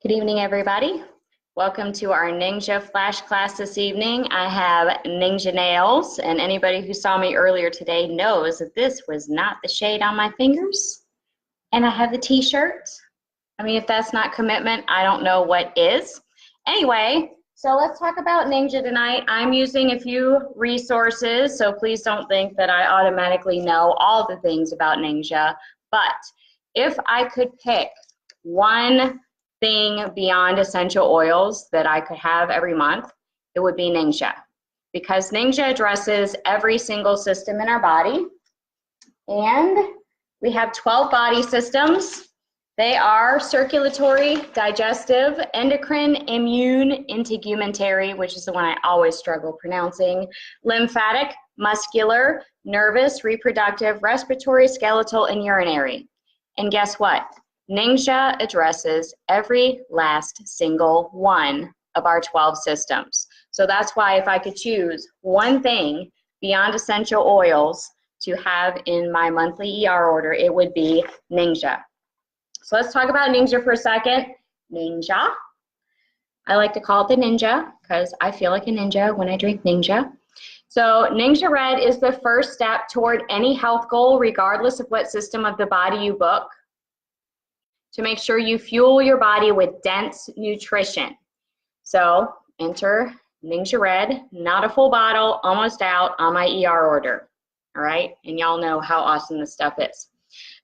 Good evening, everybody. Welcome to our Ningxia Flash class this evening. I have Ningxia nails, and anybody who saw me earlier today knows that this was not the shade on my fingers. And I have the t-shirt. I mean, if that's not commitment, I don't know what is. Anyway, so let's talk about Ningxia tonight. I'm using a few resources, so please don't think that I automatically know all the things about Ningxia. But if I could pick one thing beyond essential oils that I could have every month, it would be Ningxia, because Ningxia addresses every single system in our body. And we have 12 body systems. They are circulatory, digestive, endocrine, immune, integumentary, which is the one I always struggle pronouncing, lymphatic, muscular, nervous, reproductive, respiratory, skeletal, and urinary. And guess what? Ningxia addresses every last single one of our 12 systems. So that's why if I could choose one thing beyond essential oils to have in my monthly ER order, it would be Ningxia. So let's talk about Ningxia for a second. Ningxia. I like to call it the ninja because I feel like a ninja when I drink Ningxia. So Ningxia Red is the first step toward any health goal, regardless of what system of the body you book, to make sure you fuel your body with dense nutrition. So enter Ningxia Red, not a full bottle, almost out on my ER order. All right, and y'all know how awesome this stuff is.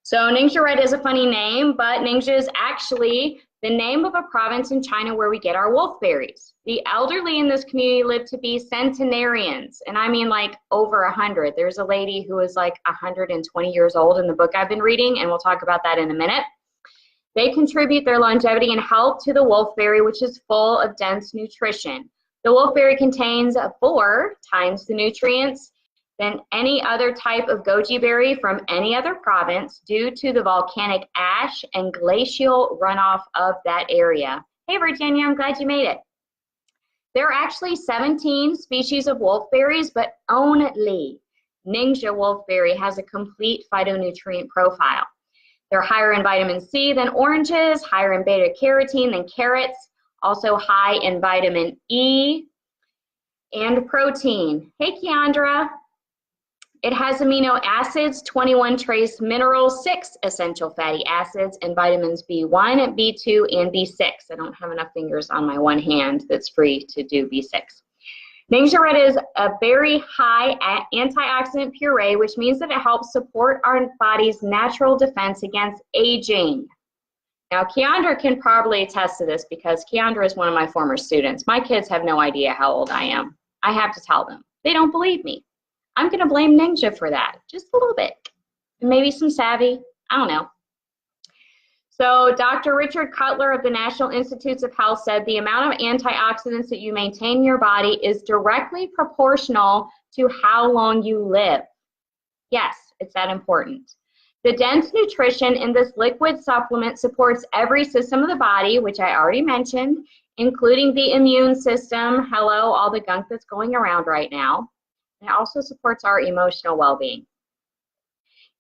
So Ningxia Red is a funny name, but Ningxia is actually the name of a province in China where we get our wolfberries. The elderly in this community live to be centenarians, and I mean like over 100. There's a lady who is like 120 years old in the book I've been reading, and we'll talk about that in a minute. They contribute their longevity and health to the wolfberry, which is full of dense nutrition. The wolfberry contains 4 times the nutrients than any other type of goji berry from any other province due to the volcanic ash and glacial runoff of that area. Hey, Virginia, I'm glad you made it. There are actually 17 species of wolfberries, but only Ningxia Wolfberry has a complete phytonutrient profile. They're higher in vitamin C than oranges, higher in beta carotene than carrots, also high in vitamin E and protein. Hey, Keandra. It has amino acids, 21 trace minerals, 6 essential fatty acids, and vitamins B1, B2, and B6. I don't have enough fingers on my one hand that's free to do B6. Ningxia Red is a very high antioxidant puree, which means that it helps support our body's natural defense against aging. Now, Keandra can probably attest to this because Keandra is one of my former students. My kids have no idea how old I am. I have to tell them. They don't believe me. I'm going to blame Ningxia for that, just a little bit. Maybe some savvy, I don't know. So Dr. Richard Cutler of the National Institutes of Health said the amount of antioxidants that you maintain in your body is directly proportional to how long you live. Yes, it's that important. The dense nutrition in this liquid supplement supports every system of the body, which I already mentioned, including the immune system. Hello, all the gunk that's going around right now. And it also supports our emotional well-being.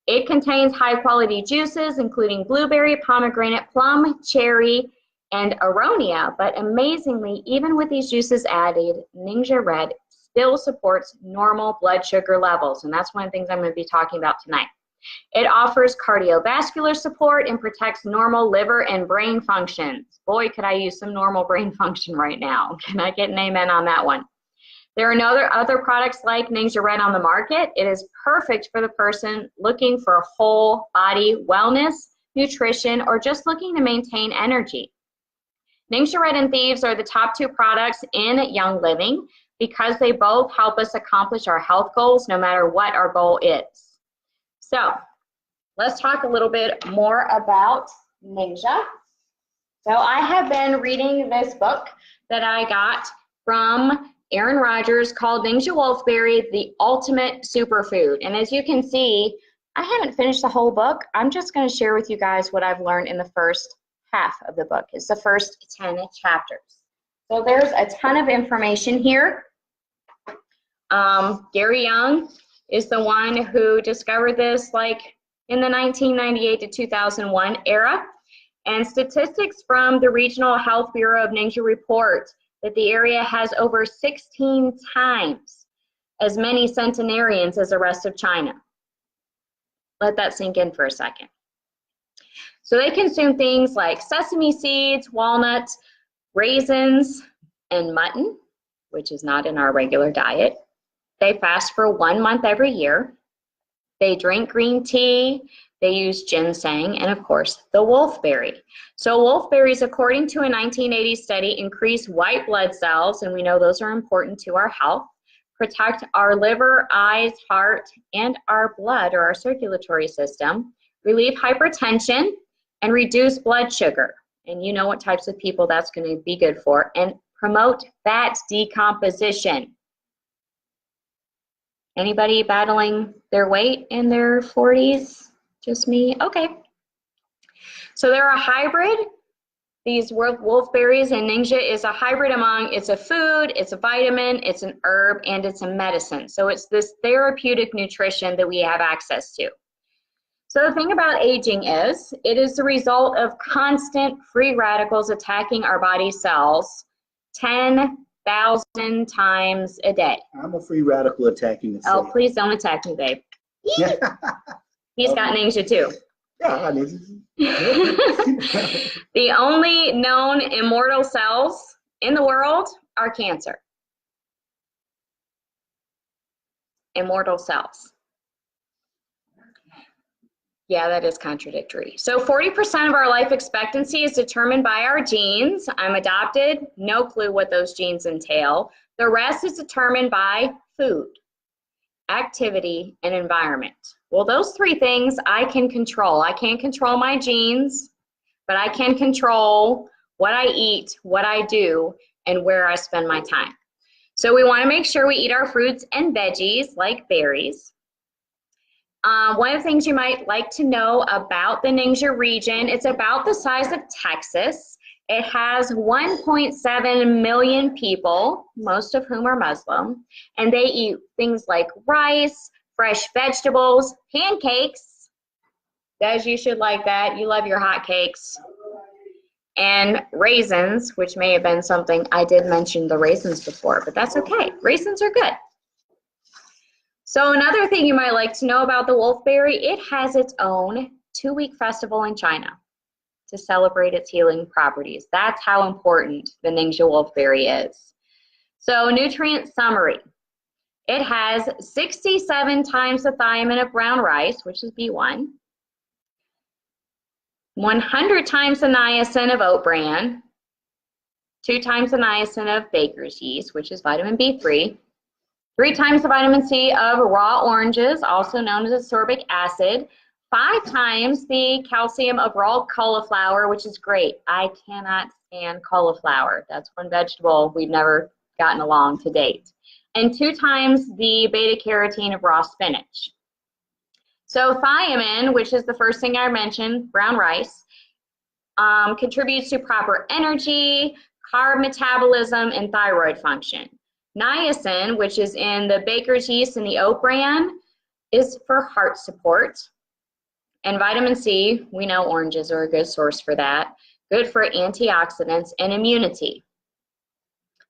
It contains high-quality juices, including blueberry, pomegranate, plum, cherry, and aronia. But amazingly, even with these juices added, Ningxia Red still supports normal blood sugar levels. And that's one of the things I'm going to be talking about tonight. It offers cardiovascular support and protects normal liver and brain functions. Boy, could I use some normal brain function right now. Can I get an amen on that one? There are no other products like Ningxia Red on the market. It is perfect for the person looking for whole body wellness, nutrition, or just looking to maintain energy. Ningxia Red and Thieves are the top 2 products in Young Living because they both help us accomplish our health goals no matter what our goal is. So let's talk a little bit more about Ningxia. So I have been reading this book that I got from Aaron Rodgers called Ningxia Wolfberry, the ultimate superfood. And as you can see, I haven't finished the whole book. I'm just going to share with you guys what I've learned in the first half of the book. It's the first 10 chapters. So there's a ton of information here. Gary Young is the one who discovered this like in the 1998 to 2001 era. And statistics from the Regional Health Bureau of Ningxia report that the area has over 16 times as many centenarians as the rest of China. Let that sink in for a second. So they consume things like sesame seeds, walnuts, raisins, and mutton, which is not in our regular diet. They fast for 1 month every year. They drink green tea. They use ginseng, and of course, the wolfberry. So wolfberries, according to a 1980 study, increase white blood cells, and we know those are important to our health, protect our liver, eyes, heart, and our blood or our circulatory system, relieve hypertension, and reduce blood sugar. And you know what types of people that's going to be good for, and promote fat decomposition. Anybody battling their weight in their 40s? Just me? Okay. So they're a hybrid. These wolfberries and Ningxia is a hybrid among, it's a food, it's a vitamin, it's an herb, and it's a medicine. So it's this therapeutic nutrition that we have access to. So the thing about aging is, it is the result of constant free radicals attacking our body cells 10,000 times a day. I'm a free radical attacking the cell. Oh, please don't attack me, babe. He's got Ningxia too. Yeah, I need The only known immortal cells in the world are cancer. Immortal cells. Yeah, that is contradictory. So 40% of our life expectancy is determined by our genes. I'm adopted, no clue what those genes entail. The rest is determined by food, activity, and environment. Well, those three things I can control. I can't control my genes, but I can control what I eat, what I do, and where I spend my time. So we want to make sure we eat our fruits and veggies like berries. One of the things you might like to know about the Ningxia region, it's about the size of Texas. It has 1.7 million people, most of whom are Muslim, and they eat things like rice, fresh vegetables, pancakes. Des, you should like that. You love your hot cakes. And raisins, which may have been something I did mention the raisins before, but that's okay. Raisins are good. So another thing you might like to know about the wolfberry, it has its own 2-week festival in China to celebrate its healing properties. That's how important the Ningxia wolfberry is. So nutrient summary. It has 67 times the thiamine of brown rice, which is B1, 100 times the niacin of oat bran, 2 times the niacin of baker's yeast, which is vitamin B3, 3 times the vitamin C of raw oranges, also known as ascorbic acid, 5 times the calcium of raw cauliflower, which is great. I cannot stand cauliflower. That's one vegetable we've never gotten along to date. And 2 times the beta carotene of raw spinach. So thiamine, which is the first thing I mentioned, brown rice, contributes to proper energy, carb metabolism, and thyroid function. Niacin, which is in the baker's yeast and the oat bran, is for heart support. And vitamin C, we know oranges are a good source for that, good for antioxidants and immunity.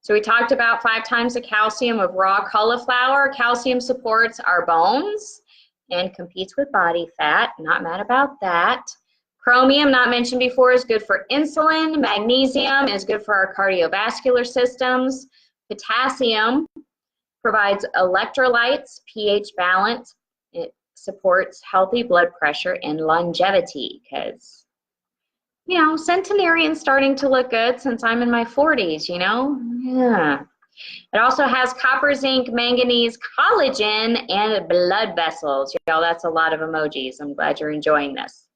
So we talked about 5 times the calcium of raw cauliflower. Calcium supports our bones and competes with body fat. Not mad about that. Chromium, not mentioned before, is good for insulin. Magnesium is good for our cardiovascular systems. Potassium provides electrolytes, pH balance. It supports healthy blood pressure and longevity because, you know, centenarian's starting to look good since I'm in my 40s, you know? Yeah. It also has copper, zinc, manganese, collagen, and blood vessels. You know, that's a lot of emojis. I'm glad you're enjoying this.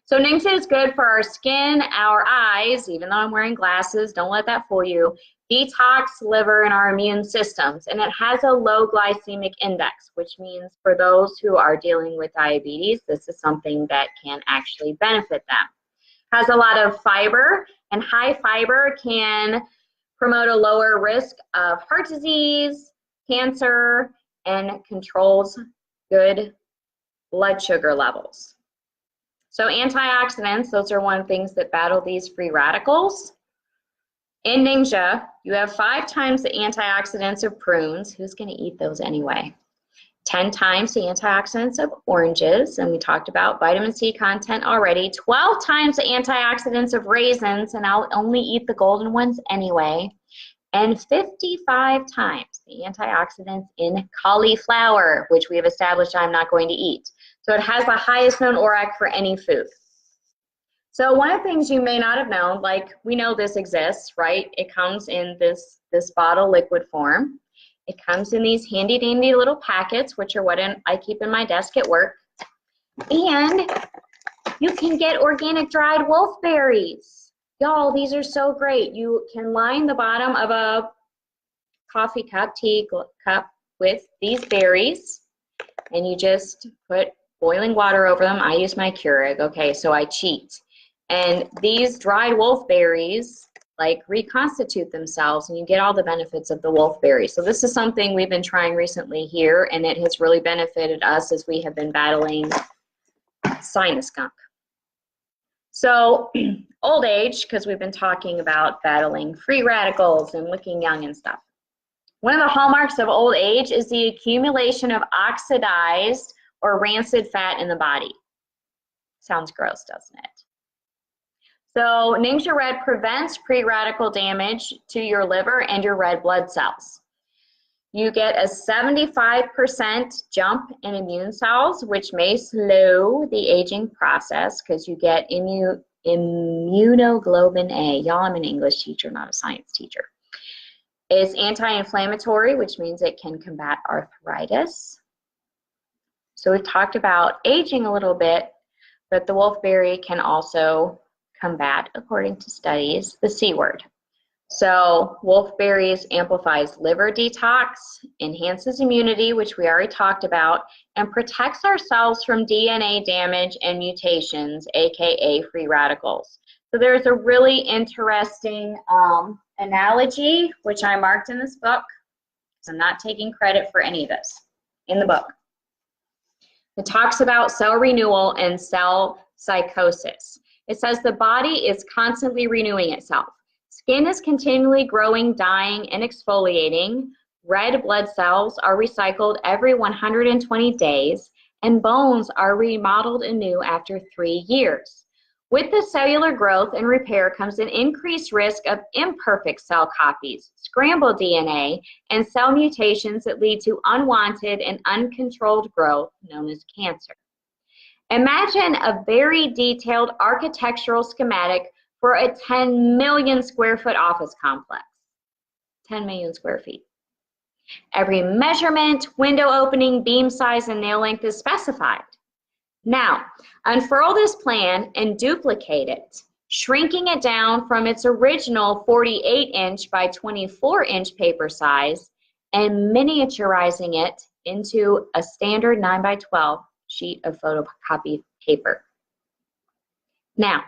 So Ningxia is good for our skin, our eyes, even though I'm wearing glasses, don't let that fool you. Detox, liver, and our immune systems. And it has a low glycemic index, which means for those who are dealing with diabetes, this is something that can actually benefit them. Has a lot of fiber, and high fiber can promote a lower risk of heart disease, cancer, and controls good blood sugar levels. So antioxidants, those are one of the things that battle these free radicals. In Ningxia, you have 5 times the antioxidants of prunes. Who's going to eat those anyway? 10 times the antioxidants of oranges, and we talked about vitamin C content already. 12 times the antioxidants of raisins, and I'll only eat the golden ones anyway. And 55 times the antioxidants in cauliflower, which we have established I'm not going to eat. So it has the highest known ORAC for any food. So one of the things you may not have known, like we know this exists, right? It comes in this bottle liquid form. It comes in these handy dandy little packets, which are what I keep in my desk at work. And you can get organic dried wolfberries. Y'all, these are so great. You can line the bottom of a coffee cup, tea cup with these berries, and you just put boiling water over them. I use my Keurig, okay, so I cheat. And these dried wolfberries like reconstitute themselves, and you get all the benefits of the wolfberry. So this is something we've been trying recently here, and it has really benefited us as we have been battling sinus gunk. So old age, because we've been talking about battling free radicals and looking young and stuff. One of the hallmarks of old age is the accumulation of oxidized or rancid fat in the body. Sounds gross, doesn't it? So Ningxia Red prevents pre-radical damage to your liver and your red blood cells. You get a 75% jump in immune cells, which may slow the aging process because you get immunoglobulin A. Y'all, I'm an English teacher, not a science teacher. It's anti-inflammatory, which means it can combat arthritis. So we've talked about aging a little bit, but the wolfberry can also combat, according to studies, the C word. So wolfberries amplifies liver detox, enhances immunity, which we already talked about, and protects our cells from DNA damage and mutations, aka free radicals. So there's a really interesting analogy, which I marked in this book, because I'm not taking credit for any of this in the book. It talks about cell renewal and cell psychosis. It says the body is constantly renewing itself. Skin is continually growing, dying, and exfoliating. Red blood cells are recycled every 120 days, and bones are remodeled anew after 3 years. With the cellular growth and repair comes an increased risk of imperfect cell copies, scrambled DNA, and cell mutations that lead to unwanted and uncontrolled growth known as cancer. Imagine a very detailed architectural schematic for a 10 million square foot office complex. 10 million square feet. Every measurement, window opening, beam size, and nail length is specified. Now, unfurl this plan and duplicate it, shrinking it down from its original 48-inch by 24-inch paper size and miniaturizing it into a standard 9 by 12 sheet of photocopied paper. Now,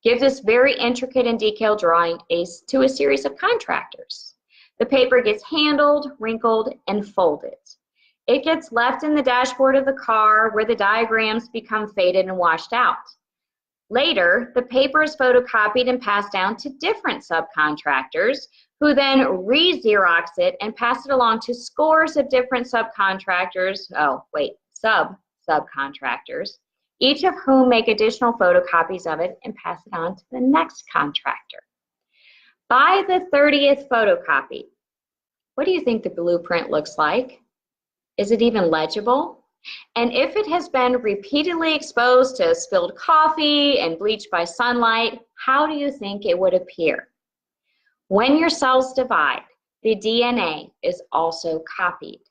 give this very intricate and detailed drawing to a series of contractors. The paper gets handled, wrinkled, and folded. It gets left in the dashboard of the car where the diagrams become faded and washed out. Later, the paper is photocopied and passed down to different subcontractors who then re-Xerox it and pass it along to scores of different subcontractors, subcontractors, each of whom make additional photocopies of it and pass it on to the next contractor. By the 30th photocopy, what do you think the blueprint looks like? Is it even legible? And if it has been repeatedly exposed to spilled coffee and bleached by sunlight, how do you think it would appear? When your cells divide, the DNA is also copied.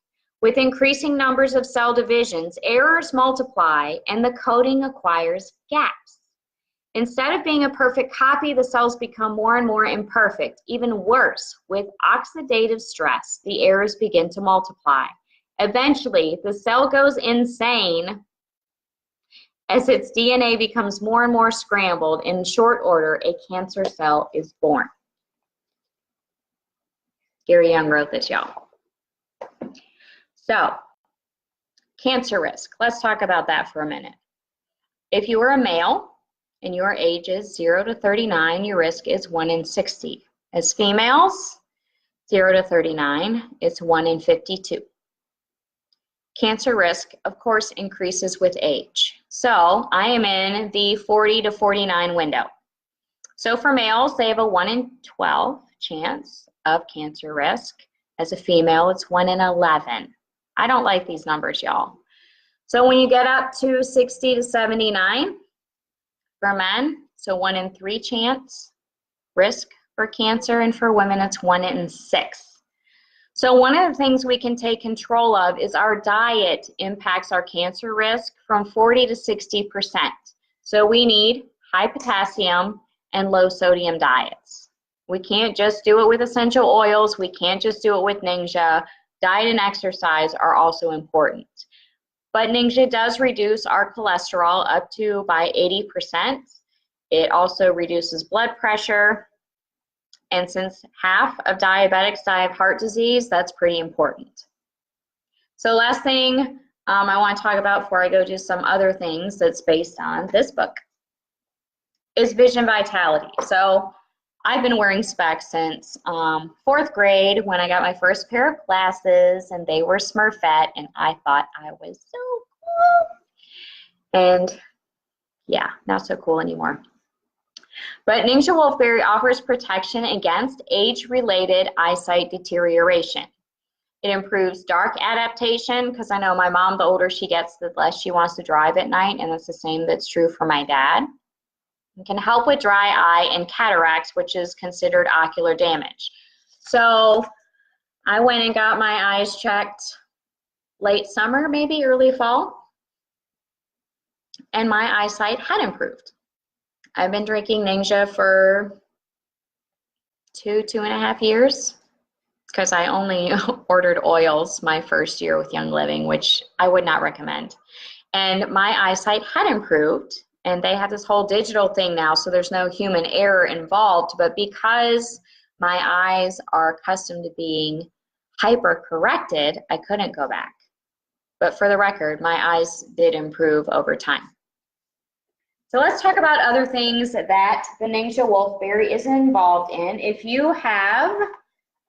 With increasing numbers of cell divisions, errors multiply and the coding acquires gaps. Instead of being a perfect copy, the cells become more and more imperfect. Even worse, with oxidative stress, the errors begin to multiply. Eventually, the cell goes insane as its DNA becomes more and more scrambled. In short order, a cancer cell is born. Gary Young wrote this, y'all. So, cancer risk. Let's talk about that for a minute. If you are a male and your age is 0 to 39, your risk is 1 in 60. As females, 0 to 39, it's 1 in 52. Cancer risk, of course, increases with age. So I am in the 40 to 49 window. So for males, they have a 1 in 12 chance of cancer risk. As a female, it's 1 in 11. I don't like these numbers, y'all. So when you get up to 60 to 79 for men, so 1 in 3 chance risk for cancer, and for women, it's 1 in 6. So one of the things we can take control of is our diet impacts our cancer risk from 40 to 60%. So we need high potassium and low sodium diets. We can't just do it with essential oils. We can't just do it with Ningxia. Diet and exercise are also important. But Ningxia does reduce our cholesterol up to by 80%. It also reduces blood pressure. And since half of diabetics die of heart disease, that's pretty important. So last thing I want to talk about before I go do some other things that's based on this book is vision vitality. So I've been wearing specs since 4th grade when I got my first pair of glasses, and they were Smurfette, and I thought I was so cool. And yeah, not so cool anymore. But Ningxia Wolfberry offers protection against age-related eyesight deterioration. It improves dark adaptation, because I know my mom, the older she gets, the less she wants to drive at night, and it's the same that's true for my dad. It can help with dry eye and cataracts, which is considered ocular damage. So I went and got my eyes checked late summer, maybe early fall, and my eyesight had improved. I've been drinking Ningxia for 2.5 years, because I only ordered oils my first year with Young Living, which I would not recommend. And my eyesight had improved, and they have this whole digital thing now, so there's no human error involved. But because my eyes are accustomed to being hyper-corrected, I couldn't go back. But for the record, my eyes did improve over time. So let's talk about other things that the Ningxia Wolfberry is involved in. If you have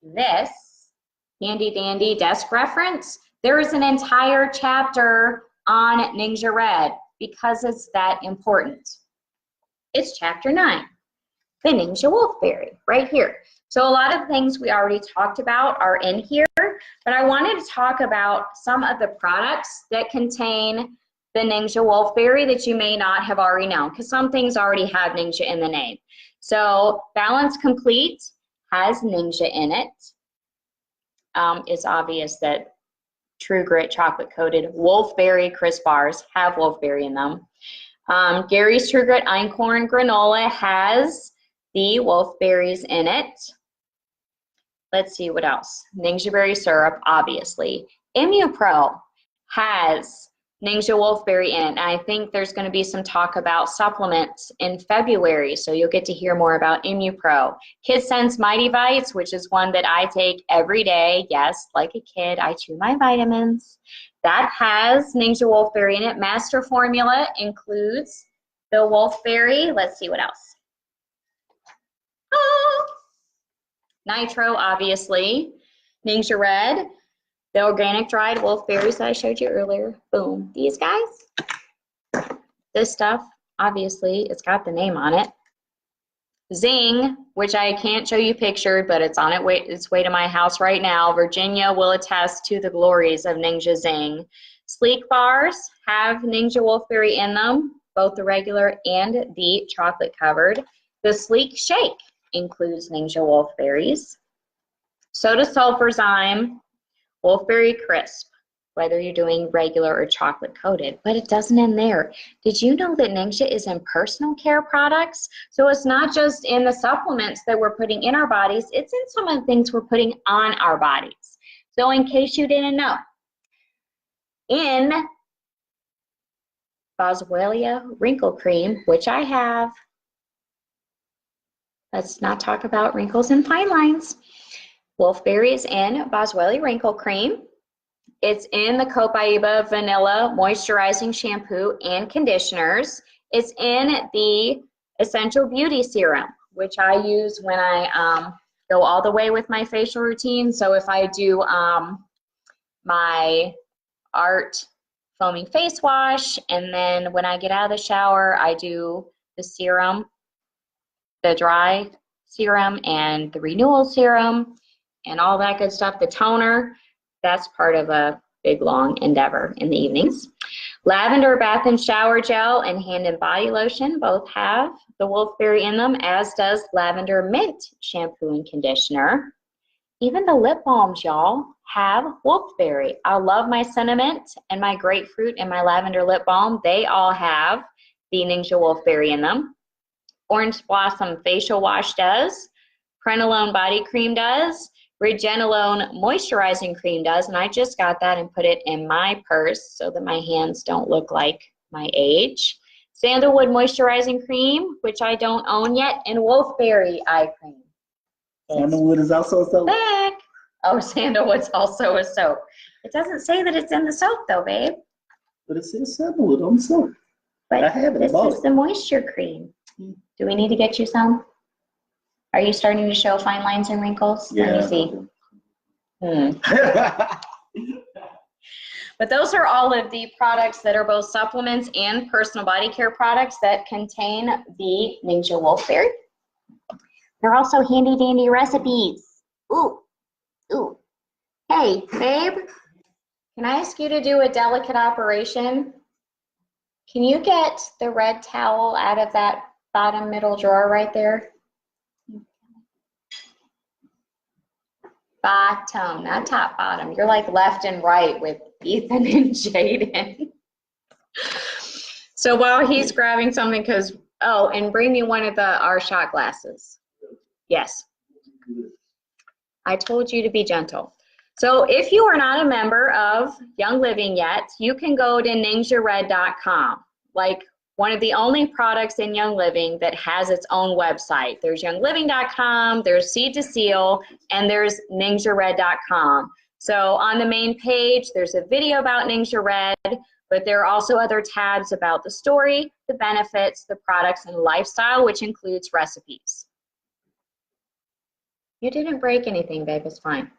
this handy dandy desk reference, there is an entire chapter on Ningxia Red because it's that important. It's chapter 9, the Ningxia Wolfberry, right here. So a lot of the things we already talked about are in here, but I wanted to talk about some of the products that contain the Ningxia Wolfberry that you may not have already known, because some things already have Ningxia in the name. So Balance Complete has Ningxia in it. It's obvious that True Grit chocolate coated Wolfberry crisp bars have Wolfberry in them. Gary's True Grit Einkorn granola has the Wolfberries in it. Let's see what else. Ningxia berry syrup, obviously. ImmuPro has Ningxia Wolfberry in it. And I think there's going to be some talk about supplements in February, so you'll get to hear more about ImmuPro. KidSense Mighty Vites, which is one that I take every day. Yes, like a kid, I chew my vitamins. That has Ningxia Wolfberry in it. Master Formula includes the Wolfberry. Let's see what else. Oh, Nitro, obviously. Ningxia Red. The organic dried wolfberries that I showed you earlier. Boom. These guys. This stuff, obviously, it's got the name on it. Zing, which I can't show you pictured, but it's on its way to my house right now. Virginia will attest to the glories of Ningxia Zing. Sleek bars have Ningxia Wolfberry in them, both the regular and the chocolate covered. The Sleek Shake includes Ningxia Wolfberries. Soda Sulfurzyme, Wolfberry Crisp, whether you're doing regular or chocolate coated, but it doesn't end there. Did you know that Ningxia is in personal care products? So it's not just in the supplements that we're putting in our bodies, it's in some of the things we're putting on our bodies. So in case you didn't know, in Boswellia Wrinkle Cream, which I have, let's not talk about wrinkles and fine lines. Wolfberry is in Boswellia Wrinkle Cream. It's in the Copaiba Vanilla Moisturizing Shampoo and Conditioners. It's in the Essential Beauty Serum, which I use when I go all the way with my facial routine. So if I do my Art Foaming Face Wash, and then when I get out of the shower, I do the serum, the dry serum and the renewal serum and all that good stuff. The toner, that's part of a big long endeavor in the evenings. Lavender Bath and Shower Gel and Hand and Body Lotion both have the Wolfberry in them, as does Lavender Mint Shampoo and Conditioner. Even the lip balms, y'all, have Wolfberry. I love my cinnamon and my grapefruit and my lavender lip balm. They all have the Ningxia Wolfberry in them. Orange Blossom Facial Wash does. Prenolone Body Cream does. Regenolone Moisturizing Cream does. And I just got that and put it in my purse so that my hands don't look like my age. Sandalwood Moisturizing Cream, which I don't own yet, and Wolfberry Eye Cream. Sandalwood is also a soap. Back. Oh, sandalwood's also a soap. It doesn't say that it's in the soap though, babe. But it says sandalwood on the soap. But I have it. this is the moisture cream. Do we need to get you some? Are you starting to show fine lines and wrinkles? Yeah. Let me see. But those are all of the products that are both supplements and personal body care products that contain the Ningxia Wolfberry. They're also handy dandy recipes. Ooh, ooh. Hey, babe, can I ask you to do a delicate operation? Can you get the red towel out of that bottom middle drawer right there? Bottom, not top, bottom. You're like left and right with Ethan and Jaden. So while he's grabbing something, because, oh, and bring me one of our shot glasses. Yes. I told you to be gentle. So if you are not a member of Young Living yet, you can go to ningxiared.com. Like one of the only products in Young Living that has its own website. There's youngliving.com, there's Seed to Seal, and there's ningxiared.com. So on the main page, there's a video about Ningxia Red, but there are also other tabs about the story, the benefits, the products, and lifestyle, which includes recipes. You didn't break anything, babe, it's fine.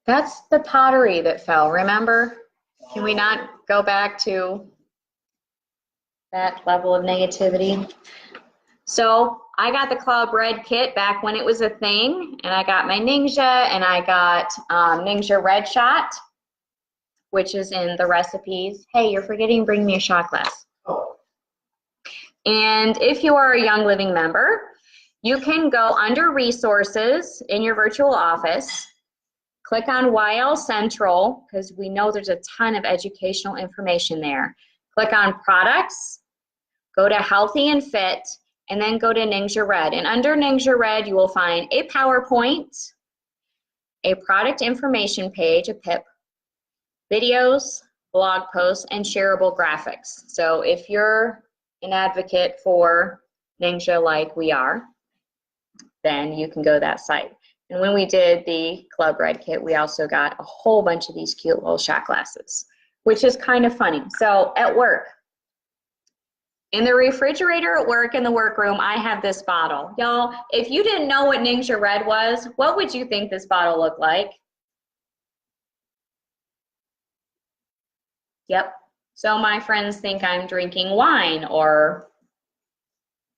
That's the pottery that fell, remember? Can we not go back to that level of negativity? So I got the Club Red kit back when it was a thing, and I got my Ningxia, and I got Ningxia Red Shot, which is in the recipes. Hey, you're forgetting to bring me a shot glass. Oh. And if you are a Young Living member, you can go under Resources in your virtual office, click on YL Central, because we know there's a ton of educational information there. Click on Products, go to Healthy and Fit, and then go to Ningxia Red. And under Ningxia Red, you will find a PowerPoint, a product information page, a PIP, videos, blog posts, and shareable graphics. So if you're an advocate for Ningxia like we are, then you can go to that site. And when we did the Club Red kit, we also got a whole bunch of these cute little shot glasses, which is kind of funny. So at work, in the refrigerator at work in the workroom, I have this bottle. Y'all, if you didn't know what Ningxia Red was, what would you think this bottle looked like? Yep. So my friends think I'm drinking wine or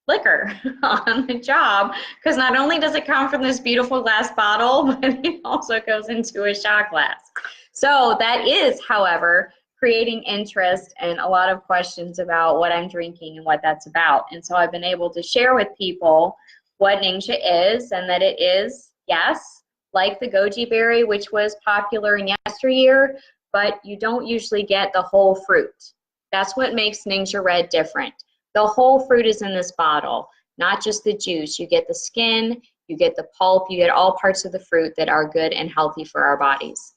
liquor on the job, because not only does it come from this beautiful glass bottle, but it also goes into a shot glass. So that is, however, creating interest and a lot of questions about what I'm drinking and what that's about. And so I've been able to share with people what Ningxia is, and that it is, yes, like the goji berry, which was popular in yesteryear, but you don't usually get the whole fruit. That's what makes Ningxia Red different. The whole fruit is in this bottle, not just the juice. You get the skin, you get the pulp, you get all parts of the fruit that are good and healthy for our bodies.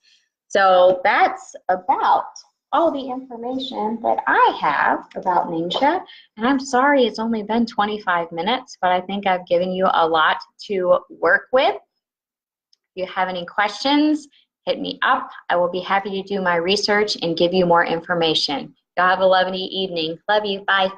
So that's about all the information that I have about Ningxia. And I'm sorry it's only been 25 minutes, but I think I've given you a lot to work with. If you have any questions, hit me up. I will be happy to do my research and give you more information. Y'all have a lovely evening. Love you. Bye.